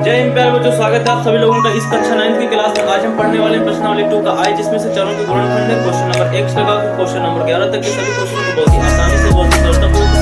जय हिंद प्यारे बच्चों, स्वागत है आप सभी लोगों का इस कक्षा 9 की क्लास में। आज हम पढ़ने वाले प्रश्नावली 2 का आई, जिसमें से चरों के गुणनखंड है। क्वेश्चन नंबर 1 से लेकर क्वेश्चन नंबर 11 तक के सभी क्वेश्चन को बहुत ही आसानी से, बहुत ही सरलतापूर्वक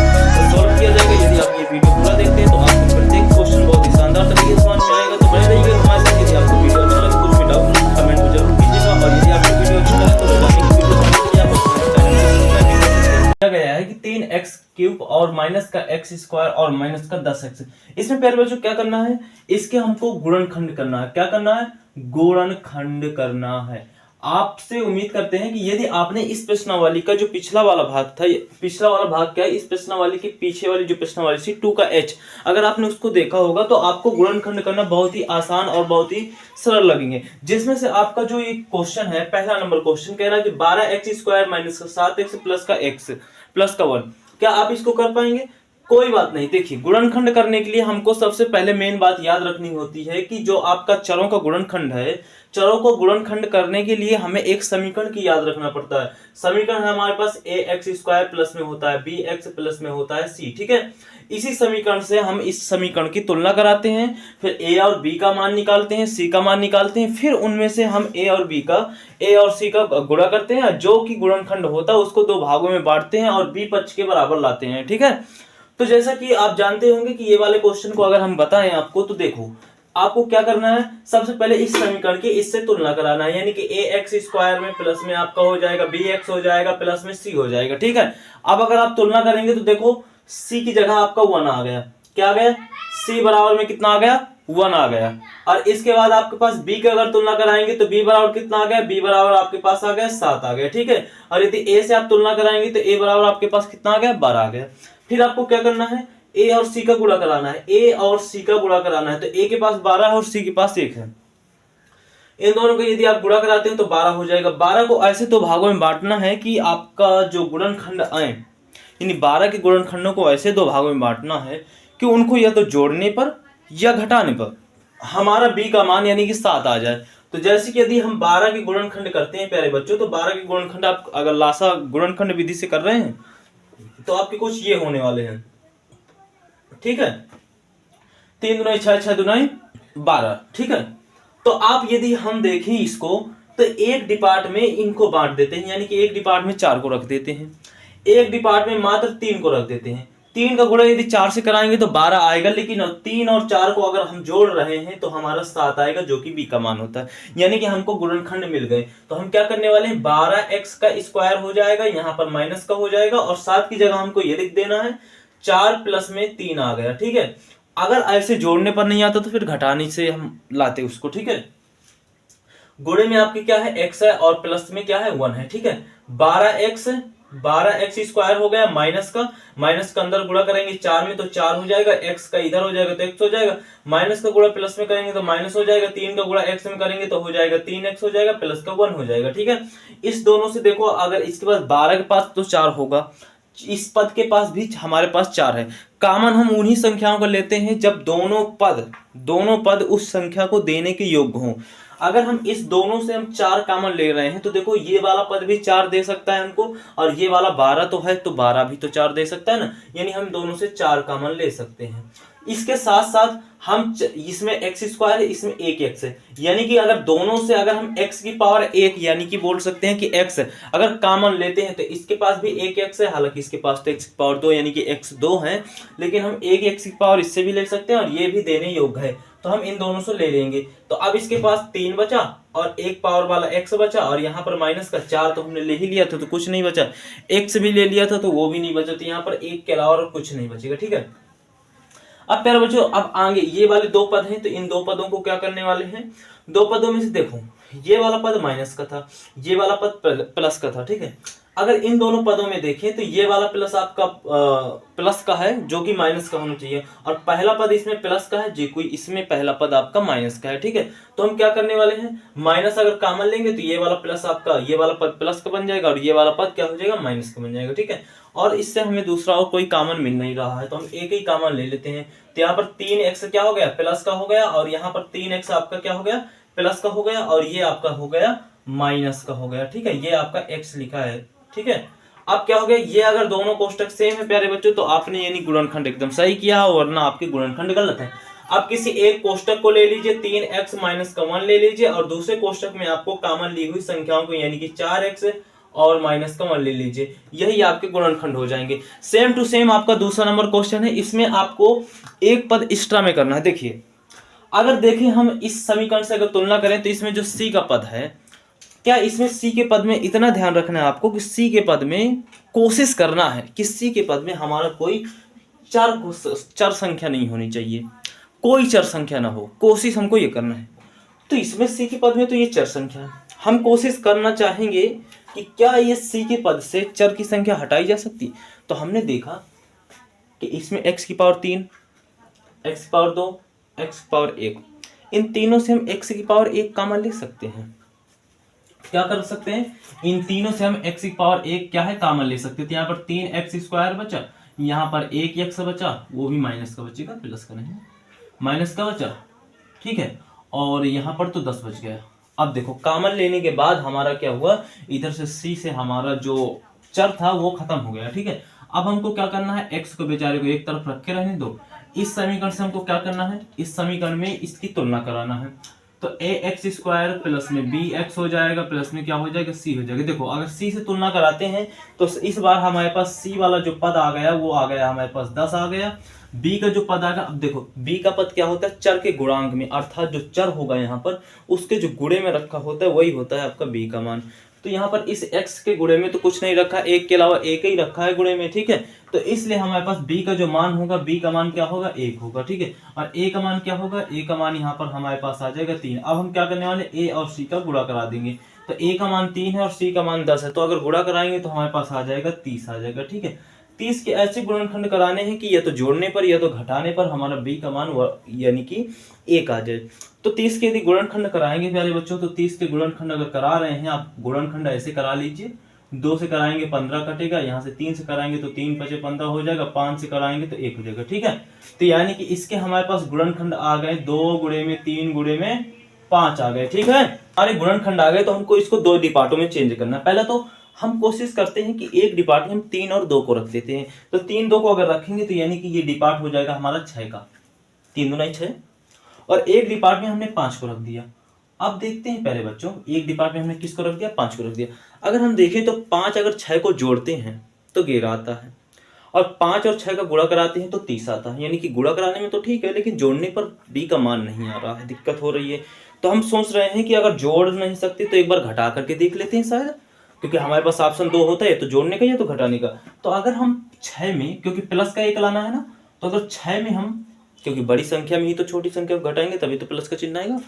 सॉल्व किया जाएगा। यदि आप ये वीडियो पूरा देखते हैं तो आपको प्रत्येक क्वेश्चन बहुत ही शानदार तरीके से समझ में आएगा। तो बने रहिए हमारे साथ। यदि आपको वीडियो अच्छा लगे कुछ भी डाउट कमेंट में जरूर कीजिएगा, और यदि आपको वीडियो अच्छा लगे तो रोजाना की वीडियो देखने के लिए आप अपने चैनल को सब्सक्राइब किया गया है कि 3x³ और माइनस का x² और माइनस का 10x। इसमें प्यारे बच्चों क्या करना है, इसके हमको गुणनखंड करना है। क्या करना है? गुणनखंड करना है। आपसे उम्मीद करते हैं कि यदि आपने इस प्रश्नावली का जो पिछला वाला भाग था, पिछला वाला भाग क्या है, इस प्रश्नावली के पीछे वाली जो प्रश्नावली थी 2 का h, अगर आपने उसको देखा होगा तो आपको गुणनखंड करना बहुत ही आसान और बहुत ही सरल लगेंगे। जिसमें से आपका जो ये क्वेश्चन है, पहला नंबर क्वेश्चन कह रहा है कि 12x² माइनस का 7x प्लस का x प्लस का 1, क्या आप इसको कर पाएंगे? कोई बात नहीं। देखिए, गुणनखंड करने के लिए हमको सबसे पहले मेन बात याद रखनी होती है कि जो आपका चरों का गुणनखंड है, चरों को गुणनखंड करने के लिए हमें एक समीकरण की याद रखना पड़ता है। समीकरण है हमारे पास ax² प्लस में होता है bx प्लस में होता है c, ठीक है। इसी समीकरण से हम इस समीकरण की तुलना कराते हैं, फिर a और b का मान निकालते हैं, c का मान निकालते हैं, फिर उनमें से हम a और c का गुणा करते हैं। जो कि गुणनखंड होता है उसको दो भागों में बांटते हैं और b पक्ष के बराबर लाते हैं, ठीक है। तो जैसा कि आप जानते होंगे कि ये वाले क्वेश्चन को अगर हम बताएं आपको, तो देखो आपको क्या करना है, सबसे पहले इस समीकरण की इससे तुलना कराना है। यानी कि ax² में प्लस में आपका हो जाएगा bx हो जाएगा प्लस में c हो जाएगा, ठीक है। अब अगर आप तुलना करेंगे तो देखो c की जगह आपका 1 आ गया। क्या आ गया? c बराबर में कितना आ गया? 1 आ गया। और इसके बाद आपके पास b की अगर तुलना कराएंगे तो b बराबर कितना आ गया? b बराबर आपके पास आ गया 7 आ गया, ठीक है। और यदि a से आप तुलना कराएंगे तो a बराबर आपके पास कितना आ गया? 12 आ गया। फिर आपको क्या करना है, a और c का गुणा कराना है। a और c का गुणा कराना है तो a के पास 12 है और c के पास 1 है। इन दोनों को यदि आप गुणा कराते हैं तो 12 हो जाएगा। 12 को ऐसे दो भागों में बांटना है कि आपका जो गुणनखंड आए, यानी 12 के गुणनखंडों को ऐसे दो भागों में बांटना है कि उनको या तो जोड़ने पर या घटाने पर हमारा b का मान यानी कि 7 आ जाए। तो जैसे कि यदि हम 12 के गुणनखंड करते हैं प्यारे बच्चों, तो 12 के गुणनखंड आप अगर लासा गुणनखंड विधि से कर रहे हैं तो आपके कुछ ये होने वाले हैं, ठीक है। 3 दूनी 6, 6 दूनी 12, ठीक है। तो आप यदि हम देखें इसको तो एक डिपार्ट में इनको बांट देते हैं, यानी कि एक डिपार्ट में 4 को रख देते हैं, एक डिपार्ट में मात्र 3 को रख देते हैं। 3 का गुणा यदि 4 से कराएंगे तो 12 आएगा, लेकिन 3 और 4 को अगर हम जोड़ रहे हैं तो हमारा 7 आएगा, जो कि b का मान होता है। यानी कि हमको गुणनखंड मिल गए। तो हम क्या करने वाले हैं, 12x² हो जाएगा, यहाँ पर माइनस का हो जाएगा, और 7 की जगह हमको ये लिख देना है 4 प्लस में 3 आ गया, ठीक है। अगर ऐसे जोड़ने पर नहीं आता तो फिर घटाने से हम लाते उसको, ठीक है। गुणे में आपके क्या है, x है, और प्लस में क्या है, 1 है, ठीक है। 12x² हो गया, माइनस का अंदर गुणा करेंगे 4 में तो 4 हो जाएगा, x का इधर हो जाएगा तो x हो जाएगा, माइनस का गुणा प्लस में करेंगे तो माइनस हो जाएगा, 3 का गुणा x में करेंगे तो हो जाएगा 3x हो जाएगा, प्लस का 1 हो जाएगा, ठीक है। इस दोनों से देखो, अगर इसके पास 12 के पास तो 4 होगा, इस पद के पास भी हमारे पास 4 है। कॉमन हम उन्हीं संख्याओं को लेते हैं जब दोनों पद उस संख्या को देने के योग्य हों। अगर हम इस दोनों से हम 4 कॉमन ले रहे हैं तो देखो ये वाला पद भी 4 दे सकता है हमको, और ये वाला 12 तो है तो 12 भी तो 4 दे सकता है ना। यानी हम दोनों से 4 कॉमन ले सकते हैं। इसके साथ साथ हम इसमें x² है, इसमें 1x है, यानी कि अगर दोनों से अगर हम x की पावर 1 यानी कि बोल सकते हैं कि x है, अगर कॉमन लेते हैं तो इसके पास भी 1x है। हालांकि इसके पास तो x की पावर 2 यानी कि x2 है, लेकिन हम 1x की पावर इससे भी ले सकते हैं और ये भी देने योग्य है, तो हम इन दोनों से ले लेंगे। तो अब इसके पास 3 बचा और 1 पावर वाला x बचा, और यहाँ पर माइनस का 4 तो हमने ले ही लिया था तो कुछ नहीं बचा, x भी ले लिया था तो वो भी नहीं बचा, तो यहाँ पर 1 के अलावा और कुछ नहीं बचेगा, ठीक है। अब प्यारे बच्चों, अब आगे ये वाले 2 पद हैं, तो इन 2 पदों को क्या करने वाले हैं, 2 पदों में से देखो ये वाला पद माइनस का था, ये वाला पद प्लस का था, ठीक है। अगर इन दोनों पदों में देखें तो ये वाला प्लस आपका प्लस का है, जो कि माइनस का होना चाहिए, और पहला पद इसमें प्लस का है, जो कोई इसमें पहला पद आपका माइनस का है, ठीक है। तो हम क्या करने वाले हैं, माइनस अगर कॉमन लेंगे तो ये वाला प्लस आपका ये वाला पद प्लस का बन जाएगा, और ये वाला पद क्या हो जाएगा, माइनस का बन जाएगा, ठीक है। और इससे हमें दूसरा और कोई कॉमन मिल नहीं रहा है, तो हम एक ही कॉमन ले लेते हैं। तो यहाँ पर 3x क्या हो गया, प्लस का हो गया, और यहाँ पर 3x आपका क्या हो गया, प्लस का हो गया, और ये आपका हो गया माइनस का हो गया, ठीक है। ये आपका x लिखा है, ठीक है। अब क्या हो गया, ये अगर दोनों कोष्टक सेम है प्यारे बच्चों तो आपने यानी गुणनखंड एकदम सही किया, वरना आपके गुणनखंड गलत है। अब किसी एक कोष्टक को ले लीजिए, 3x माइनस का 1 ले लीजिए और दूसरे कोष्टक में आपको कॉमन ली हुई संख्याओं को यानी कि 4x और माइनस का 1 ले लीजिए, यही आपके गुणनखंड हो जाएंगे। सेम टू सेम आपका दूसरा नंबर क्वेश्चन है, इसमें आपको एक पद एक्स्ट्रा में करना है। देखिए अगर देखें हम इस समीकरण से अगर तुलना करें तो इसमें जो सी का पद है, क्या इसमें सी के पद में इतना ध्यान रखना है आपको कि सी के पद में कोशिश करना है कि सी के पद में हमारा कोई चर संख्या नहीं होनी चाहिए, कोई चर संख्या ना हो, कोशिश हमको ये करना है। तो इसमें सी के पद में तो ये चर संख्या है, हम कोशिश करना चाहेंगे कि क्या ये सी के पद से चर की संख्या हटाई जा सकती। तो हमने देखा कि इसमें x की पावर 3, x की पावर 2, x की पावर 1, इन तीनों से हम x की पावर 1 कॉमन ले सकते हैं। क्या कर सकते हैं, इन तीनों से हम x की पावर 1 क्या है कॉमन ले सकते हैं। तो यहाँ पर 3x स्क्वायर बचा, यहाँ पर 1x बचा, वो भी माइनस का बचेगा, प्लस का नहीं, माइनस का बचा, ठीक है, और यहाँ पर तो 10 बच गया। अब देखो कॉमन लेने के बाद हमारा क्या हुआ, इधर से c से हमारा जो चर था वो खत्म हो गया, ठीक है। अब हमको क्या करना है, x को बेचारे को एक तरफ रख के रहने दो। इस समीकरण से हमको क्या करना है, इस समीकरण में इसकी तुलना कराना है। तो ax स्क्वायर प्लस में bx हो जाएगा, प्लस में क्या हो जाएगा, c हो जाएगा। देखो अगर c से तुलना कराते हैं तो इस बार हमारे पास c वाला जो पद आ गया वो आ गया हमारे पास 10 आ गया। b का जो पद आएगा, अब देखो b का पद क्या होता है, चर के गुणांक में, अर्थात जो चर होगा यहाँ पर उसके जो गुणे में रखा होता है वही होता है आपका b का मान। तो यहाँ पर इस x के गुणे में तो कुछ नहीं रखा, एक के अलावा एक ही रखा है गुणे में, ठीक है। तो इसलिए हमारे पास b का जो मान होगा, b का मान क्या होगा, 1 होगा, ठीक है। और a का मान क्या होगा, a का मान यहाँ पर हमारे पास आ जाएगा 3। अब हम क्या करने वाले, a और c का गुणा करा देंगे। तो a का मान 3 है और c का मान 10 है, तो अगर गुणा कराएंगे तो हमारे पास आ जाएगा 30 आ जाएगा, ठीक है। 30 के ऐसे गुणनखंड कराने हैं कि या तो जोड़ने पर या तो घटाने पर हमारा b का मान यानी कि 1 आ जाए। तो 30 के यदि गुणनखंड कराएंगे प्यारे बच्चों, तो 30 के गुणनखंड अगर करा रहे हैं आप, गुणनखंड ऐसे करा लीजिए, 2 से कराएंगे 15 कटेगा, यहाँ से 3 से कराएंगे तो 3 5 15 हो जाएगा, 5 से कराएंगे तो 1 हो जाएगा, ठीक है। तो यानी कि इसके हमारे पास गुणनखंड आ गए 2 गुणे में 3 गुणे में 5 आ गए, ठीक है। हमारे गुणनखंड आ गए तो हमको इसको 2 डिपार्टों में चेंज करना है। पहला तो हम कोशिश करते हैं कि एक डिपार्ट में हम 3 और 2 को रख देते हैं। तो 3 2 को अगर रखेंगे तो यानी कि ये डिपार्ट हो जाएगा हमारा 6 का, 3 दूना 6, और एक डिपार्ट में हमने 5 को रख दिया। अब देखते हैं पहले बच्चों, एक डिपार्ट में हमने किसको रख दिया, 5 को रख दिया। अगर हम देखें तो 5 अगर 6 को जोड़ते हैं तो 11 आता है, और 5 और 6 का गुणा कराते हैं तो 30 आता है। यानी कि गुणा कराने में तो ठीक है, लेकिन जोड़ने पर b का मान नहीं आ रहा है, दिक्कत हो रही है। तो हम सोच रहे हैं कि अगर जोड़ नहीं सकते तो एक बार घटा करके देख लेते हैं शायद, क्योंकि हमारे पास ऑप्शन 2 होता है, तो जोड़ने का या तो घटाने का। तो अगर हम 6 में, क्योंकि प्लस का 1 लाना है ना, तो अगर 6 में हम, क्योंकि बड़ी संख्या में ही तो छोटी संख्या को घटाएंगे तभी तो प्लस का चिन्ह आएगा।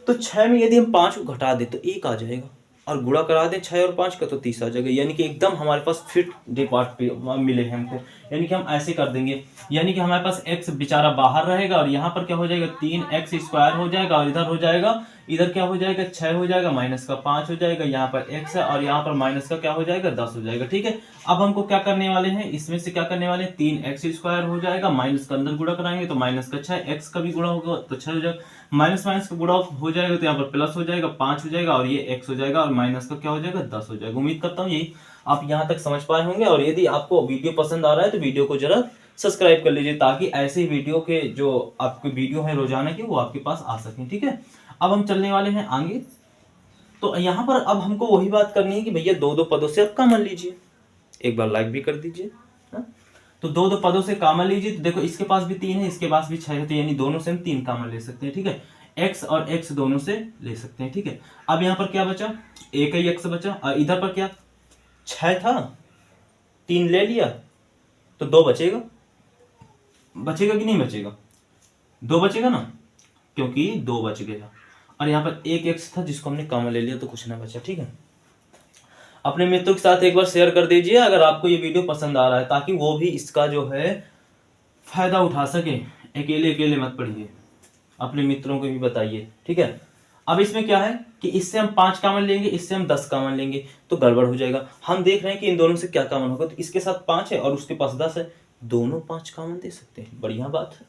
तो 6 में यदि हम 5 को घटा दें तो 1 आ जाएगा, और गुणा करा दें 6 और 5 का तो 30 आ जाएगा। यानी कि एकदम हमारे पास फिट डिपार्ट मिले हैं हमको। यानी कि हम ऐसे कर देंगे, यानी कि हमारे पास x बेचारा बाहर रहेगा और यहाँ पर क्या हो जाएगा, 3x स्क्वायर हो जाएगा, और इधर हो जाएगा, इधर क्या हो जाएगा, 6 हो जाएगा, माइनस का 5 हो जाएगा, यहाँ पर x है और यहाँ पर माइनस का क्या हो जाएगा, 10 हो जाएगा, ठीक है। अब हमको क्या करने वाले हैं, इसमें से क्या करने वाले हैं, 3x स्क्वायर हो जाएगा, माइनस का अंदर गुणा कराएंगे तो माइनस का 6, x का भी गुणा होगा तो 6 हो जाएगा, माइनस माइनस का गुणा हो जाएगा तो यहाँ पर प्लस हो जाएगा, 5 हो जाएगा, और ये x हो जाएगा, और माइनस का क्या हो जाएगा, 10 हो जाएगा। उम्मीद करता हूँ यही आप यहाँ तक समझ पाए होंगे। और यदि आपको वीडियो पसंद आ रहा है तो वीडियो को जरा सब्सक्राइब कर लीजिए, ताकि ऐसे वीडियो के जो आपके वीडियो है रोजाना के वो आपके पास आ सकें, ठीक है। अब हम चलने वाले हैं आगे। तो यहाँ पर अब हमको वही बात करनी है कि भैया 2 पदों से आप कॉमन लीजिए, एक बार लाइक भी कर दीजिए। तो 2 पदों से कॉमन लीजिए। तो देखो इसके पास भी 3 है, इसके पास भी 6 है, तो यानी दोनों से हम 3 कॉमन ले सकते हैं, ठीक है। x और x दोनों से ले सकते हैं, ठीक है। अब यहाँ पर क्या बचा, एक ही x बचा, और इधर पर क्या 6 था, 3 ले लिया तो 2 बचेगा, बचेगा कि नहीं बचेगा, 2 बचेगा ना, क्योंकि 2 बच गया। और यहाँ पर एक x था जिसको हमने कॉमन ले लिया तो कुछ ना बचा, ठीक है। अपने मित्रों के साथ एक बार शेयर कर दीजिए अगर आपको ये वीडियो पसंद आ रहा है, ताकि वो भी इसका जो है फायदा उठा सके। अकेले अकेले मत पढ़िए, अपने मित्रों को भी बताइए, ठीक है। अब इसमें क्या है कि इससे हम 5 कॉमन लेंगे, इससे हम 10 कॉमन लेंगे तो गड़बड़ हो जाएगा। हम देख रहे हैं कि इन दोनों से क्या कॉमन होगा, तो इसके साथ 5 है और उसके पास 10 है, दोनों 5 कॉमन दे सकते हैं, बढ़िया बात है।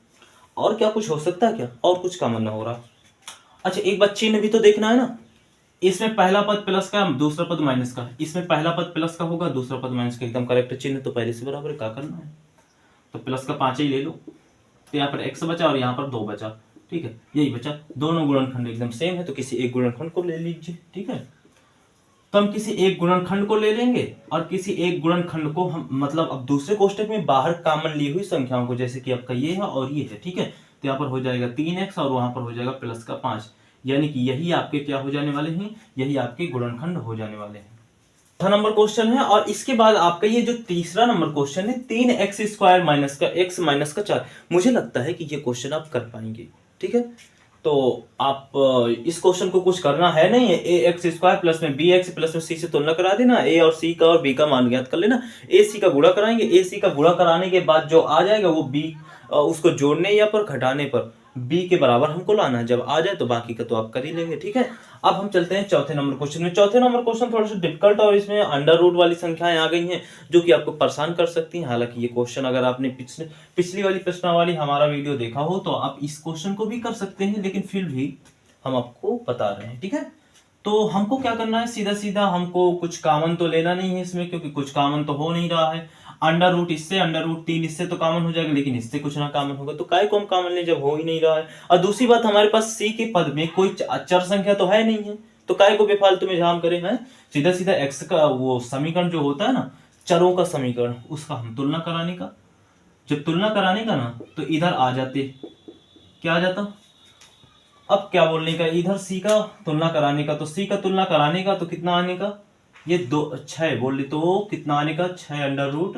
और क्या कुछ हो सकता है क्या, और कुछ कॉमन ना हो रहा। अच्छा एक बात चिन्ह भी तो देखना है ना, इसमें पहला पद प्लस का, दूसरा पद माइनस का, इसमें पहला पद प्लस का होगा, दूसरा पद माइनस का, एकदम करेक्ट चिन्ह तो पहले से बराबर है, क्या करना है, तो प्लस का 5 ही ले लो, तो यहाँ पर x बचा और यहाँ पर 2 बचा, ठीक है, यही बचा। दोनों गुणनखंड एकदम सेम है, तो किसी एक गुणनखंड को ले लीजिए, ठीक है। तो हम किसी एक गुणनखंड को ले लेंगे और किसी एक गुणनखंड को हम मतलब अब दूसरे कोष्टक में बाहर कॉमन ली हुई संख्याओं को, जैसे कि आपका ये है और ये है, ठीक है। तो यहाँ पर हो जाएगा 3x और वहां पर हो जाएगा प्लस का 5, यानी कि यही आपके क्या हो जाने वाले हैं, यही आपके गुणनखंड हो जाने वाले हैं। चौथा नंबर क्वेश्चन है और इसके बाद आपका ये जो तीसरा नंबर क्वेश्चन है 3x² माइनस का x माइनस का 4। मुझे लगता है कि ये क्वेश्चन आप कर पाएंगे, ठीक है। तो आप इस क्वेश्चन को कुछ करना है नहीं है, ax² प्लस में bx प्लस में c से तुलना करा देना, a और c का और b का मान ज्ञात कर लेना, ac का गुणा कराएंगे, ac का गुणा कराने के बाद जो आ जाएगा वो b उसको जोड़ने या पर घटाने पर b के बराबर हमको लाना है, जब आ जाए तो बाकी का तो आप कर ही लेंगे, ठीक है। अब हम चलते हैं चौथे नंबर क्वेश्चन में। चौथे नंबर क्वेश्चन थोड़ा सा डिफिकल्ट और इसमें अंडर रूट वाली संख्याएं आ गई हैं जो कि आपको परेशान कर सकती हैं। हालांकि ये क्वेश्चन अगर आपने पिछली वाली प्रश्नावली हमारा वीडियो देखा हो तो आप इस क्वेश्चन को भी कर सकते हैं, लेकिन फिर भी हम आपको बता रहे हैं, ठीक है। तो हमको क्या करना है, सीधा सीधा हमको कुछ कॉमन तो लेना नहीं है इसमें, क्योंकि कुछ कॉमन तो हो नहीं रहा है। अंडर रूट इससे, अंडर रूट 3 इससे तो कॉमन हो जाएगा, लेकिन इससे कुछ ना कॉमन होगा, तो काय को हम कॉमन ले जब हो ही नहीं रहा है। और दूसरी बात, हमारे पास c के पद में कोई चर संख्या तो है नहीं है, तो काय को बेफालतू में झाम करें हैं। सीधा सीधा x का वो समीकरण जो होता है ना, चरों का समीकरण, उसका हम तुलना कराने का, जब तुलना कराने का ना तो इधर आ जाते, क्या आ जाता, अब क्या बोलने का, इधर c का तुलना कराने का, तो c का तुलना कराने का तो कितना आने का, ये 6 बोल ले तो कितना आने का, 6 अंडर रूट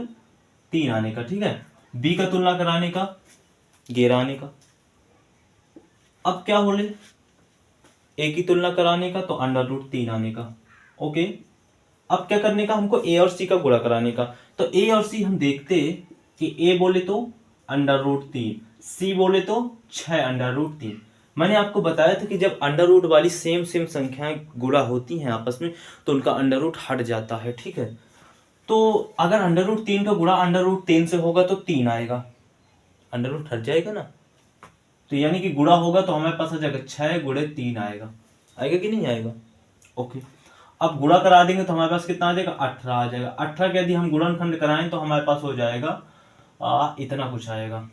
3 आने का, ठीक है। b का तुलना कराने का 11 आने का। अब क्या बोले, a की तुलना कराने का तो अंडर रूट 3 आने का, ओके। अब क्या करने का हमको, a और c का गुणा कराने का, तो a और c हम देखते कि a बोले तो अंडर रूट 3, c बोले तो 6 अंडर रूट 3। मैंने आपको बताया था कि जब अंडर रूट वाली सेम सेम संख्याएं गुणा होती हैं आपस में तो उनका अंडर रूट हट जाता है, ठीक है। तो अगर अंडर रूट 3 का गुणा अंडर रूट 3 से होगा तो 3 आएगा, अंडर रूट हट जाएगा ना, तो यानी कि गुणा होगा तो हमारे पास आ जाएगा 6 गुणे 3 आएगा, आएगा कि नहीं आएगा, ओके। अब गुणा करा देंगे तो हमारे पास कितना आ जाएगा, 18 आ जाएगा। 18 के यदि हम गुणनखंड कराएं तो हमारे पास हो जाएगा इतना कुछ आएगा,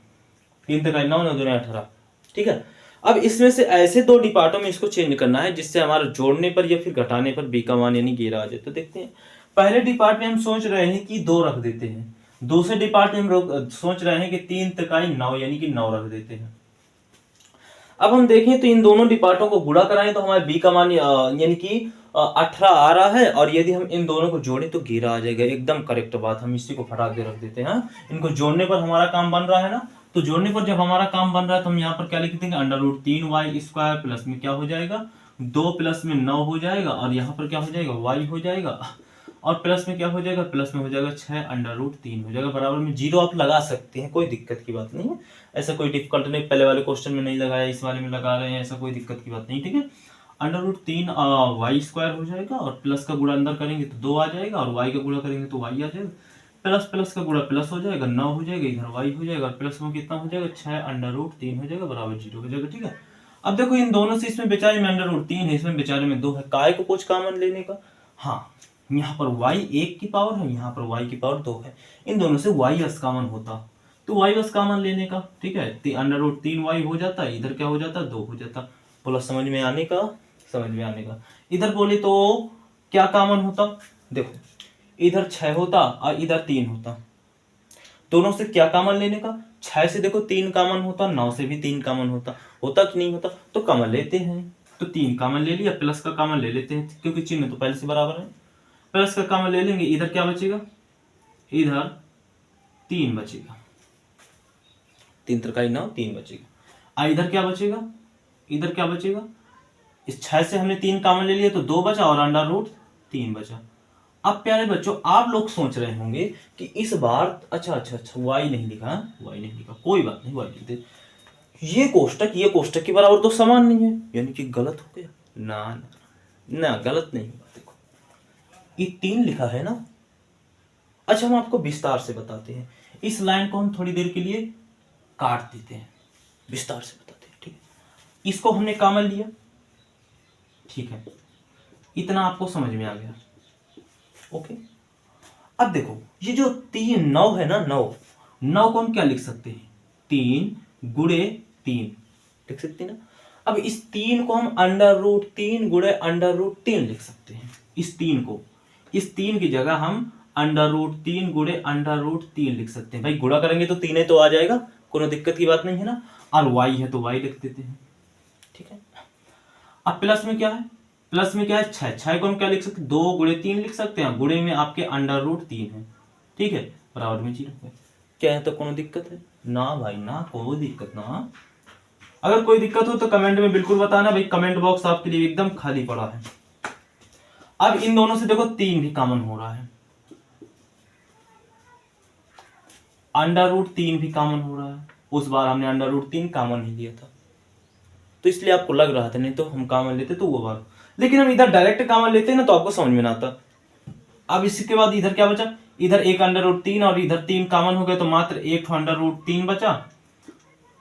3 तक 9 9 दूनी 18, ठीक है। अब इसमें से ऐसे दो डिपार्टों में इसको चेंज करना है जिससे हमारा जोड़ने पर या फिर घटाने पर b का मान यानी 11 आ जाए। तो देखते हैं, पहले डिपार्ट में हम सोच रहे हैं कि 2 रख देते हैं, दूसरे डिपार्ट में हम सोच रहे हैं कि 3 तकाई 9 यानी कि 9 रख देते हैं। अब हम देखें तो इन दोनों डिपार्टों को गुणा कराएं तो हमारे b का मान यानी कि 18 आ रहा है, और यदि हम इन दोनों को जोड़ें तो 11 आ जाएगा, एकदम करेक्ट बात। हम इसी को फटाक दे रख देते हैं, इनको जोड़ने पर हमारा काम बन रहा है ना, तो जोड़ने पर जब हमारा काम बन रहा है तो हम यहाँ पर क्या लिख देंगे, अंडर रूट 3y² प्लस में क्या हो जाएगा, 2 प्लस में 9 हो जाएगा, और यहाँ पर क्या हो जाएगा, y हो जाएगा, और प्लस में क्या हो जाएगा, प्लस में हो जाएगा 6 अंडर रूट 3 हो जाएगा, बराबर में 0 आप लगा सकते हैं, कोई दिक्कत की बात नहीं है। ऐसा कोई डिफिकल्ट नहीं, पहले वाले क्वेश्चन में नहीं लगाया, इस वाले में लगा रहे हैं, ऐसा कोई दिक्कत की बात नहीं, ठीक है। अंडर रूट 3 y² हो जाएगा, और प्लस का गुणा अंदर करेंगे तो 2 आ जाएगा, और y का गुणा करेंगे तो y आ जाएगा, प्लस प्लस का गुणा प्लस हो जाएगा, 9 हो जाएगा, इधर y हो जाएगा, और प्लस में कितना हो जाएगा, 6 अंडर रूट 3 हो जाएगा, बराबर 0 हो जाएगा, ठीक है। अब देखो इन दोनों से, इसमें बेचारे में अंडर रूट 3 है, इसमें बेचारे में 2 है, काय को कुछ कॉमन लेने का, हाँ यहाँ पर y 1 की पावर है, यहाँ पर y की पावर 2 है, इन दोनों से y अस कॉमन होता तो y बस कॉमन लेने का, ठीक है। अंडर रूट 3y हो जाता, इधर क्या हो जाता, 2 हो जाता। बोला समझ में आने का, समझ में आने का। इधर बोले तो क्या कॉमन होता, देखो इधर 6 होता और इधर 3 होता, दोनों से क्या कॉमन लेने का, 6 से देखो 3 कॉमन होता, 9 से भी 3 कॉमन होता, होता कि नहीं होता, तो कॉमन लेते हैं, तो 3 कॉमन ले लिया, प्लस का कॉमन ले लेते हैं क्योंकि चिन्ह तो पहले से बराबर है, प्लस का कॉमन ले लेंगे, इधर क्या बचेगा, इधर 3 बचेगा, 3 त्रिकाई 9 3 बचेगा, इधर क्या बचेगा, इधर क्या बचेगा, इस 6 से हमने 3 कॉमन ले लिया तो 2 बचा, और अंडर रूट 3 बचा। अब प्यारे बच्चों आप लोग सोच रहे होंगे कि इस बार अच्छा y नहीं लिखा, y नहीं लिखा, कोई बात नहीं, y लिख दे, ये कोष्टक के बराबर तो समान नहीं है, यानी कि गलत हो गया, ना ना ना गलत नहीं हुआ, देखो ये 3 लिखा है ना। अच्छा हम आपको विस्तार से बताते हैं, इस लाइन को हम थोड़ी देर के लिए काट देते हैं, विस्तार से बताते हैं, ठीक है। इसको हमने कॉमन लिया, ठीक है, इतना आपको समझ में आ गया, ओके। अब देखो ये जो 3 9 है ना, 9 को हम क्या लिख सकते हैं, 3 गुणे 3 लिख सकते हैं ना। अब इस 3 को हम √3 गुणे √3 लिख सकते हैं। इस 3 की जगह हम √3 गुणे √3 लिख सकते हैं। भाई गुणा करेंगे तो 3 तो आ जाएगा, कोई दिक्कत की बात नहीं है ना। और y है तो y लिख देते हैं, ठीक है। अब प्लस में क्या है, 6 को हम क्या लिख सकते हैं, 2 गुणे 3 लिख सकते हैं। गुणे में आपके √3 है, ठीक है, बराबर में 0 है। क्या है तो कोई दिक्कत है ना भाई, ना कोई दिक्कत ना। अगर कोई दिक्कत हो तो कमेंट में बिल्कुल बताना भाई, कमेंट बॉक्स आपके लिए एकदम खाली पड़ा है। अब इन दोनों से देखो 3 भी कॉमन हो रहा है, √3 भी कॉमन हो रहा है। उस बार हमने √3 कॉमन नहीं लिया था, तो इसलिए आपको लग रहा था, नहीं तो हम कॉमन लेते तो वो बार, लेकिन हम इधर डायरेक्ट कॉमन लेते हैं ना तो आपको समझ में ना आता। अब इसके बाद इधर क्या बचा, इधर एक √3 और इधर 3 कॉमन हो गए तो मात्र एक √3 बचा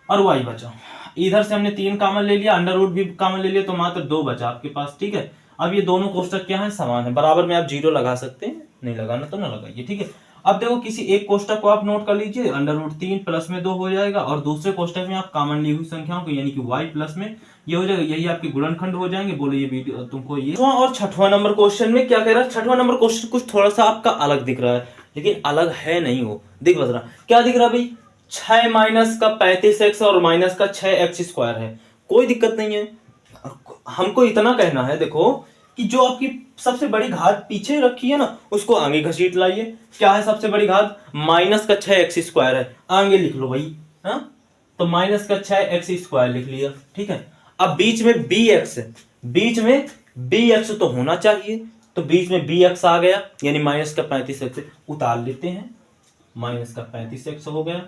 और y बचा। इधर से हमने 3 कॉमन ले लिया, √ भी कॉमन ले लिया तो मात्र 2 बचा आपके पास, ठीक है। अब ये दोनों कोष्टक क्या है, समान है, बराबर में आप 0 लगा सकते हैं, नहीं लगाना तो ना लगाइए, ठीक है। अब देखो किसी एक कोष्टक को आप नोट कर लीजिए, √3 प्लस में 2 हो जाएगा और दूसरे कोष्टक में आप कॉमन ली हुई संख्याओं को यानी कि y प्लस में ये हो जाएगा, यही आपके गुणनखंड हो जाएंगे। बोलो ये वीडियो तुमको ये। और 6वां नंबर क्वेश्चन में क्या कह रहा है, 6वां नंबर क्वेश्चन कुछ थोड़ा सा आपका अलग दिख रहा है, लेकिन अलग है नहीं वो, दिख बस रहा क्या दिख रहा भाई, 6 माइनस का 35x और माइनस का 6x² है। कोई दिक्कत नहीं है, हमको इतना कहना है देखो कि जो आपकी सबसे बड़ी घात पीछे रखी है ना उसको आगे घसीट लाइए। क्या है सबसे बड़ी घात, माइनस का 6x² है, आगे लिख लो भाई, हाँ तो माइनस का 6x² लिख लिया, ठीक है। अब बीच में bx है, बीच में bx तो होना चाहिए, तो बीच में bx आ गया यानी माइनस का 35x उतार लेते हैं, माइनस का 35x हो गया।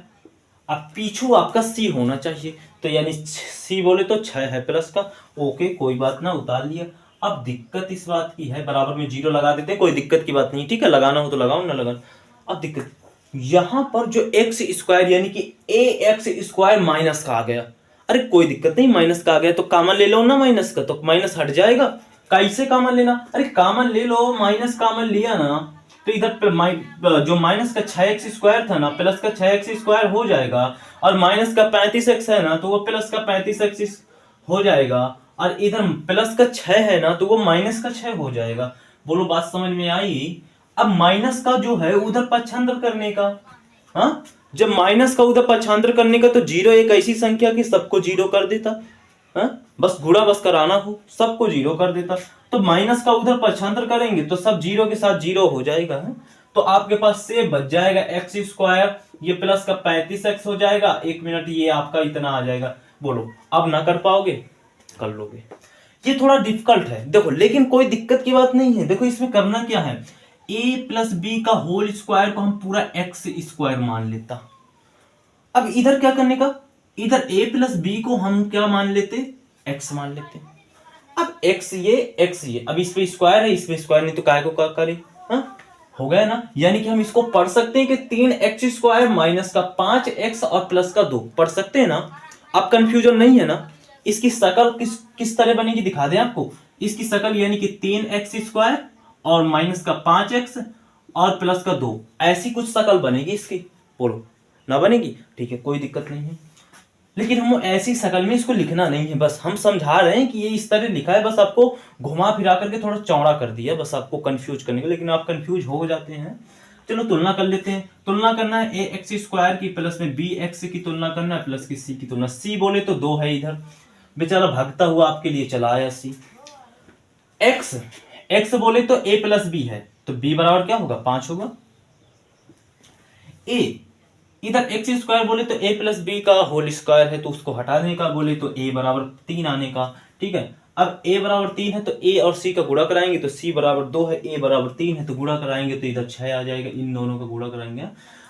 अब पीछू आपका c होना चाहिए, तो यानी c बोले तो 6 है प्लस का, ओके कोई बात ना, उतार लिया। अब दिक्कत इस बात की है, बराबर में 0 लगा देते हैं, कोई दिक्कत की बात नहीं, ठीक है, लगाना हो तो लगाओ ना लगाना। अब दिक्कत यहां पर जो x² यानी कि ax² माइनस का आ गया, अरे कोई दिक्कत नहीं, माइनस का आ गया तो कॉमन ले लो ना माइनस का, तो माइनस हट जाएगा। कैसे कॉमन लेना, अरे कॉमन ले लो, माइनस कॉमन लिया ना तो इधर जो माइनस का 6x² था ना प्लस का 6x² हो जाएगा, और माइनस का 35x है ना तो वो प्लस का 35x हो जाएगा, और इधर प्लस का 6 है ना तो वो माइनस का 6 हो जाएगा। बोलो बात समझ में आई। अब माइनस का जो है उधर पक्षांतर करने का, हाँ जब माइनस का उधर पक्षांतर करने का तो 0 एक ऐसी संख्या की सबको 0 कर देता, हाँ बस गुणा बस कराना हो सबको 0 कर देता, तो माइनस का उधर पक्षांतर करेंगे तो सब 0 के साथ 0 हो जाएगा, है? तो आपके पास से बच जाएगा x², ये प्लस का 35x हो जाएगा, 1 मिनट ये आपका इतना आ जाएगा। बोलो अब ना कर पाओगे, कर लोगे। ये थोड़ा डिफिकल्ट है देखो, लेकिन कोई दिक्कत की बात नहीं है। देखो इसमें करना क्या है, a + b का होल स्क्वायर को हम पूरा x² मान लेता। अब इधर क्या करने का, इधर a + b को हम क्या मान लेते, x मान लेते। अब x ये, अब इस पे स्क्वायर है, इस पे स्क्वायर नहीं तो काय को क्या करे, हाँ हो गया ना। यानी कि हम इसको पढ़ सकते हैं कि 3x² माइनस का 5x और प्लस का 2 पढ़ सकते हैं ना। अब कंफ्यूजन नहीं है ना। इसकी शकल किस तरह बनेगी दिखा दें आपको। इसकी शकल यानी कि 3x² और माइनस का 5x और प्लस का 2, ऐसी कुछ शकल बनेगी इसकी। बोलो ना बनेगी, ठीक है कोई दिक्कत नहीं है, लेकिन हम ऐसी शकल में इसको लिखना नहीं है, बस हम समझा रहे हैं कि ये इस तरह लिखा है, बस आपको घुमा फिरा करके थोड़ा चौड़ा कर दिया बस आपको कंफ्यूज करने के, लेकिन आप कंफ्यूज हो जाते हैं। चलो तुलना कर लेते हैं। तुलना करना है ax² की प्लस में bx की तुलना करना है प्लस की c की तुलना। c बोले तो 2 है इधर, बेचारा भागता हुआ आपके लिए चला आया c। x बोले तो a + b है, तो b बराबर क्या होगा 5 होगा। a इधर x² बोले तो a + b का होल स्क्वायर है तो उसको हटाने का, बोले तो a बराबर 3 आने का, ठीक है। अब a बराबर 3 है तो a और c का गुणा कराएंगे तो c बराबर 2 है, a बराबर 3 है तो गुणा कराएंगे तो इधर 6 आ जाएगा, इन दोनों का गुणा कराएंगे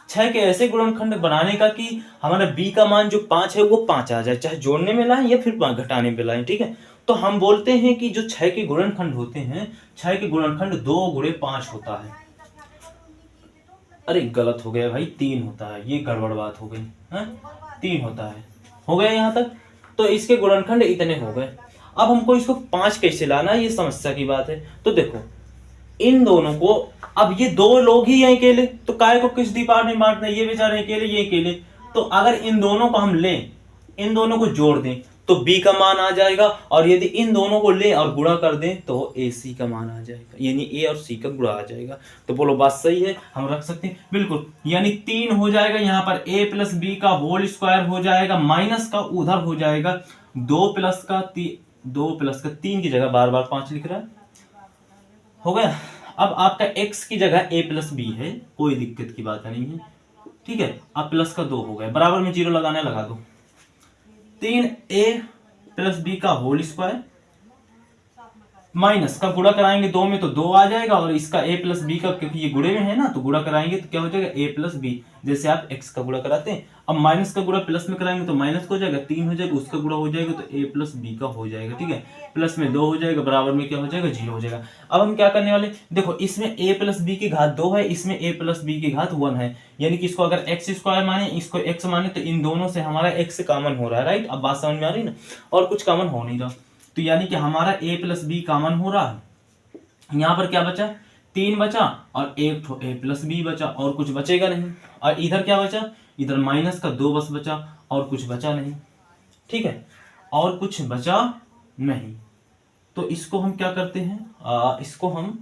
6 के ऐसे गुणनखंड बनाने का कि हमारा b का मान जो 5 है वो 5 आ जाए, चाहे जोड़ने में लाएं या फिर घटाने में लाएं, ठीक है। तो हम बोलते हैं कि जो 6 के गुणनखंड होते हैं, 6 के गुणनखंड 2 × 5 होता है। अरे गलत हो गया भाई, 3 होता है, ये गड़बड़ बात हो गई है, 3 होता है, हो गया यहाँ तक। तो इसके गुणनखंड इतने हो गए। अब हमको इसको 5 कैसे लाना है, ये समस्या की बात है। तो देखो इन दोनों को, अब ये 2 लोग ही हैं अकेले, तो काय को किस डिपार्ट में बांटना है, ये बेचारे अकेले ये अकेले, तो अगर इन दोनों को हम लें इन दोनों को जोड़ दें तो b का मान आ जाएगा, और यदि इन दोनों को लें और गुणा कर दें तो ac का मान आ जाएगा, यानी a और c का गुणा आ जाएगा। तो बोलो बात सही है, हम रख सकते हैं बिल्कुल। यानी 3 हो जाएगा यहाँ पर a प्लस बी का होल स्क्वायर हो जाएगा, माइनस का उधर हो जाएगा 2 प्लस का 3 की जगह बार बार 5 लिख रहा है, हो गया। अब आपका x की जगह a प्लस बी है, कोई दिक्कत की बात नहीं है, ठीक है। अब प्लस का 2 हो गया, बराबर में 0 लगाना लगा दो। 3a प्लस बी का होल स्क्वायर माइनस का गुणा कराएंगे 2 में तो 2 आ जाएगा, और इसका a प्लस बी का, क्योंकि ये गुणे में है ना, तो गुणा कराएंगे तो क्या हो जाएगा a प्लस बी, जैसे आप x का गुणा कराते हैं। अब माइनस का गुणा प्लस में कराएंगे तो माइनस का हो जाएगा, 3 हो जाएगा, उसका गुणा हो जाएगा तो a प्लस बी का हो जाएगा, ठीक है। प्लस में 2 हो जाएगा, बराबर में क्या हो जाएगा 0 हो जाएगा। अब हम क्या करने वाले, देखो इसमें a प्लस बी की घात 2 है, इसमें a प्लस बी की घात 1 है, यानी कि इसको अगर x स्क्वायर माने, इसको x माने, तो इन दोनों से हमारा x कॉमन हो रहा है, राइट। अब बात समझ में आ रही ना, और कुछ कॉमन हो नहीं रहा, तो यानी कि हमारा a प्लस बी कॉमन हो रहा है। यहाँ पर क्या बचा, 3 बचा और एक ठो a प्लस बी बचा, और कुछ बचेगा नहीं। और इधर क्या बचा, इधर माइनस का 2 बस बचा, और कुछ बचा नहीं, ठीक है, और कुछ बचा नहीं। तो इसको हम क्या करते हैं, इसको हम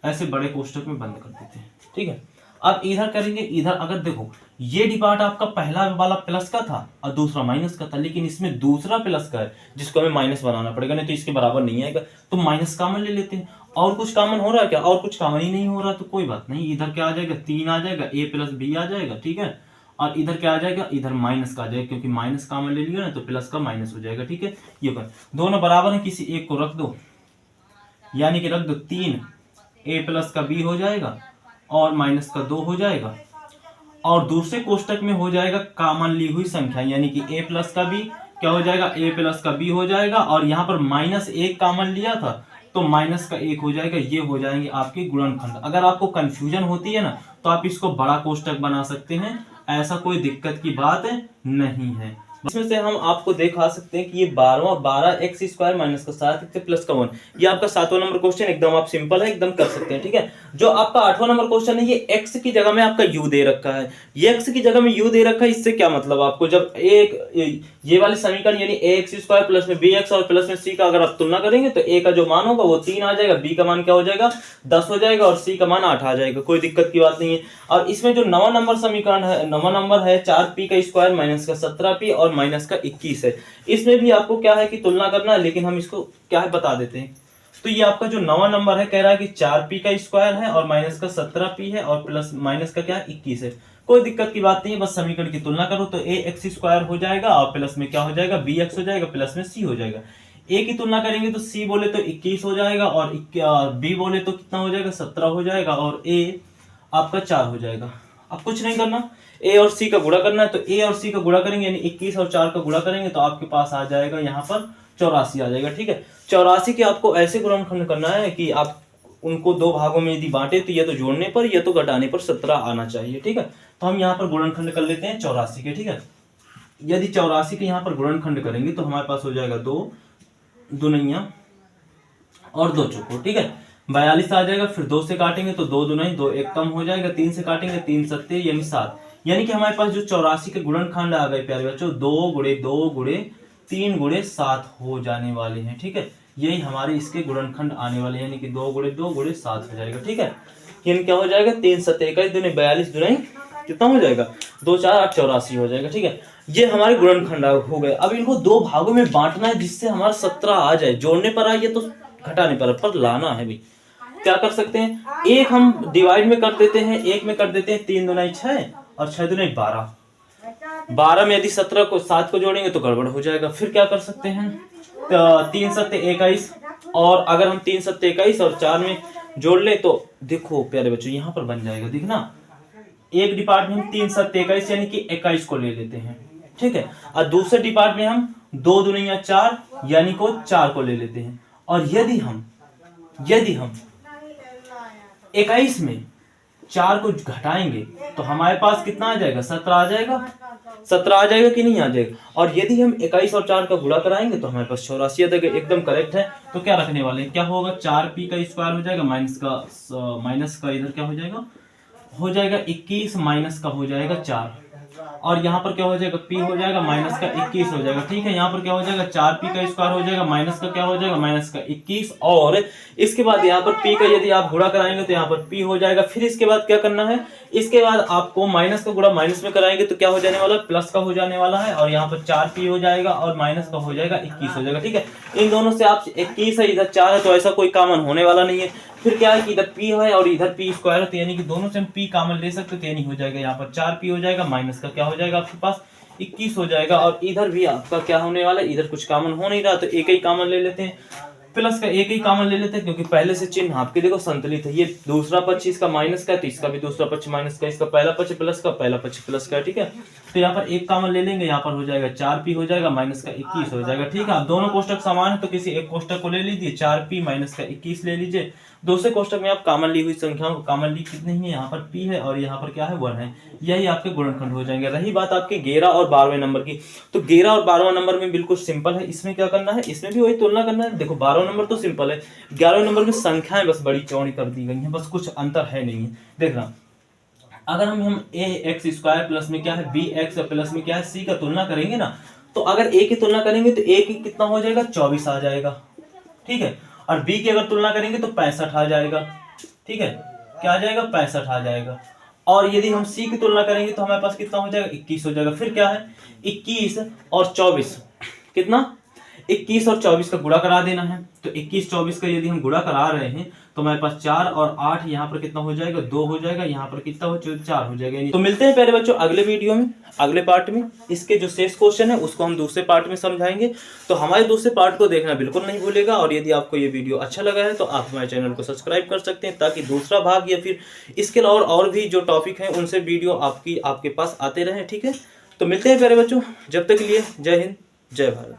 ऐसे बड़े कोष्टक में बंद कर देते हैं, ठीक है। अब इधर करेंगे, इधर अगर देखो ये डिपार्ट आपका पहला वाला प्लस का था और दूसरा माइनस का था, लेकिन इसमें दूसरा प्लस का है जिसको हमें माइनस बनाना पड़ेगा, नहीं तो इसके बराबर नहीं आएगा, तो माइनस कॉमन ले लेते हैं। और कुछ कॉमन हो रहा है क्या, और कुछ कॉमन ही नहीं हो रहा, तो कोई बात नहीं, इधर क्या आ जाएगा 3 आ जाएगा, a प्लस बी आ जाएगा, ठीक है। और इधर क्या आ जाएगा, इधर माइनस का आ जाएगा, क्योंकि माइनस कॉमन ले लिया ना तो प्लस का माइनस हो जाएगा, ठीक है। ये पर दोनों बराबर है, किसी एक को रख दो, यानी कि रख दो 3 a प्लस का b हो जाएगा और माइनस का 2 हो जाएगा, और दूसरे कोष्टक में हो जाएगा कॉमन ली हुई संख्या, यानी कि a प्लस का b क्या हो जाएगा, a प्लस का b हो जाएगा, और यहाँ पर माइनस 1 कॉमन लिया था तो माइनस का 1 हो जाएगा। ये हो जाएंगे आपके गुणनखंड। अगर आपको कंफ्यूजन होती है ना तो आप इसको बड़ा कोष्टक बना सकते हैं, ऐसा कोई दिक्कत की बात नहीं है। इसमें से हम आपको दिखा सकते हैं कि ये 12 एक्स स्क्वायर माइनस का 7 प्लस का 1, ये आपका 7वां नंबर क्वेश्चन एकदम आप सिंपल है, एकदम कर सकते हैं, ठीक है। जो आपका 8वां नंबर क्वेश्चन है, ये एक्स की जगह में आपका यू दे रखा है, ये एक्स की जगह में यू दे रखा है। इससे क्या मतलब, आपको जब एक ये वाले समीकरण यानी ए एक्स स्क्वायर प्लस में बी एक्स और प्लस में सी का अगर आप तुलना करेंगे तो ए का जो मान होगा वो 3 आ जाएगा, बी का मान क्या हो जाएगा 10 हो जाएगा, और सी का मान 8 आ जाएगा, कोई दिक्कत की बात नहीं है। और इसमें जो 9वां नंबर समीकरण है, 9वां नंबर है 4p का स्क्वायर माइनस का 17p और माइनस का 21 है। इसमें भी आपको क्या है कि तुलना करना है, लेकिन हम इसको क्या है बता देते हैं। तो ये आपका जो 9वां नंबर है कह रहा है कि 4p का स्क्वायर है और माइनस का 17p है और प्लस माइनस का क्या है 21 है, कोई दिक्कत की बात नहीं है, बस समीकरण की तुलना करो तो ए एक्स स्क्वायर हो जाएगा और प्लस में क्या हो जाएगा बी एक्स हो जाएगा, प्लस में सी हो जाएगा। ए की तुलना करेंगे तो सी बोले तो 21 हो जाएगा और बी बोले तो कितना हो जाएगा 17 हो जाएगा, और ए आपका 4 हो जाएगा। अब कुछ नहीं करना, ए और सी का गुणा करना है, तो ए और सी का गुणा करेंगे यानी 21 और 4 का गुणा करेंगे तो आपके पास आ जाएगा यहाँ पर 84 आ जाएगा, ठीक है। 84 के आपको ऐसे गुणनखंड करना है कि आप उनको दो भागों में यदि बांटे तो या तो जोड़ने पर या तो घटाने पर 17 आना चाहिए, ठीक है। तो हम यहाँ पर गुणनखंड कर लेते हैं 84 के, ठीक है। यदि 84 के यहाँ पर गुणनखंड करेंगे तो हमारे पास हो जाएगा 2 दुनिया और 2 चौको, ठीक है। 42 आ जाएगा, फिर 2 से काटेंगे तो 2 दुनाई 2 एक कम हो जाएगा, 3 से काटेंगे 3 सत्ते यानी 7, यानी कि हमारे पास जो 84 के गुणनखंड आ गए प्यारे बच्चों 2 गुणे 2 गुणे 3 गुणे 7 हो जाने वाले हैं, ठीक है। यही हमारे इसके गुणनखंड आने वाले, यानी कि 2 गुणे 2 गुणे 7 हो जाएगा, ठीक है। यानी क्या हो जाएगा 3 सत्ते 21 दुनी 42 दुनाई कितना हो जाएगा 2 4 8 84 हो जाएगा, ठीक है। ये हमारे गुणनखंड हो गए। अब इनको दो भागों में बांटना है जिससे हमारा 17 आ जाए, जोड़ने पर आइए तो घटाने पर लाना है भी। क्या कर सकते हैं, एक हम डिवाइड में कर देते हैं, एक में कर देते हैं 3 दुनाई 6 और 6 दुनाई 12, 12 में यदि 17 को 7 को जोड़ेंगे तो गड़बड़ हो जाएगा। फिर क्या कर सकते हैं, 3 सत्ते 21, और अगर हम 3 सत्ते 21 और 4 में जोड़ ले तो देखो प्यारे बच्चों यहाँ पर बन जाएगा, देखना एक डिपार्ट में हम 3 सत्ते 21 यानी कि 21 को ले लेते हैं, ठीक है। और दूसरे डिपार्ट में हम 2 दुनिया 4 यानी को 4 को ले लेते हैं, और यदि हम 21 में 4 को घटाएंगे तो हमारे पास कितना आ जाएगा 17 आ जाएगा, 17 आ जाएगा कि नहीं आ जाएगा। और यदि हम 21 और 4 का गुणा कराएंगे तो हमारे पास 84 आ जाएगा, एकदम करेक्ट है। तो क्या रखने वाले हैं, क्या होगा 4p का स्क्वायर हो जाएगा माइनस का इधर क्या हो जाएगा 21 माइनस का हो जाएगा 4, और यहाँ पर क्या हो जाएगा, p हो जाएगा माइनस का 21 हो जाएगा। ठीक है, यहाँ पर क्या हो जाएगा, 4p का स्क्वायर हो जाएगा माइनस का क्या हो जाएगा, माइनस का 21। और इसके बाद यहाँ पर p का यदि आप गुणा कराएंगे तो यहाँ पर p हो जाएगा। फिर इसके बाद क्या करना है, इसके बाद आपको माइनस का गुणा माइनस में कराएंगे तो क्या हो जाने वाला है, प्लस का हो जाने वाला है। और यहाँ पर 4p हो जाएगा और माइनस का हो जाएगा 21 हो जाएगा। ठीक है, इन दोनों से आप 21 है, इधर 4 है, तो ऐसा कोई कॉमन होने वाला नहीं है। फिर क्या है कि इधर p है और इधर p स्क्वायर है, तो यानी कि दोनों से हम p कॉमन ले सकते हैं, तो यानी हो जाएगा यहाँ पर 4p हो जाएगा माइनस का क्या हो जाएगा आपके पास 21 हो जाएगा। और इधर भी आपका क्या होने वाला है, इधर कुछ कॉमन हो नहीं रहा तो एक ही कॉमन ले लेते हैं, प्लस का एक ही कॉमन ले लेते हैं, क्योंकि पहले से चिन्ह आपके देखो संतुलित है। ये दूसरा पक्ष इसका माइनस का है तो इसका भी दूसरा पक्ष माइनस का, इसका पहला पक्ष प्लस का, पहला पक्ष प्लस का। ठीक है, तो यहाँ पर एक कॉमन ले लेंगे, यहाँ पर हो जाएगा 4p हो जाएगा माइनस का 21 हो जाएगा। ठीक है, दोनों कोष्टक समान है तो किसी एक कोष्टक को ले लीजिए, 4p माइनस का 21 ले लीजिए। दूसरे कोष्टक में आप कॉमन ली हुई संख्याओं को कॉमन ली कितनी है, यहाँ पर p है और यहाँ पर क्या है 1 है, यही आपके गुणनखंड हो जाएंगे। रही बात आपके 11 और 12वें नंबर की, तो 11 और 12वां नंबर में बिल्कुल सिंपल है। इसमें क्या करना है, इसमें भी वही तुलना करना है। देखो 12वां नंबर तो सिंपल है, 11वें नंबर में संख्याएं बस बड़ी चौड़ी कर दी गई हैं, बस कुछ अंतर है नहीं है। देखना, अगर हम ए एक्स स्क्वायर प्लस में क्या है बी एक्स प्लस में क्या है सी का तुलना करेंगे ना, तो अगर ए की तुलना करेंगे तो ए की कितना हो जाएगा 24 आ जाएगा। ठीक है, और बी की अगर तुलना करेंगे तो 65 आ जाएगा। ठीक है, क्या आ जाएगा 65 आ जाएगा। और यदि हम सी की तुलना करेंगे तो हमारे पास कितना हो जाएगा 21 हो जाएगा। फिर क्या है 21 और 24 कितना, 21 और 24 का गुणा करा देना है। तो 21 24 का यदि हम गुणा करा रहे हैं तो हमारे पास 4 और 8 यहाँ पर कितना हो जाएगा 2 हो जाएगा, यहाँ पर कितना हो जाएगा 4 हो जाएगा। तो मिलते हैं प्यारे बच्चों अगले वीडियो में, अगले पार्ट में। इसके जो शेष क्वेश्चन है उसको हम दूसरे पार्ट में समझाएंगे, तो हमारे दूसरे पार्ट को देखना बिल्कुल नहीं भूलेगा। और यदि आपको ये वीडियो अच्छा लगा है तो आप हमारे चैनल को सब्सक्राइब कर सकते हैं, ताकि दूसरा भाग या फिर इसके अलावा और भी जो टॉपिक है उनसे वीडियो आपके पास आते रहे। ठीक है, तो मिलते हैं प्यारे बच्चों, जब तक के लिए जय हिंद जय भारत।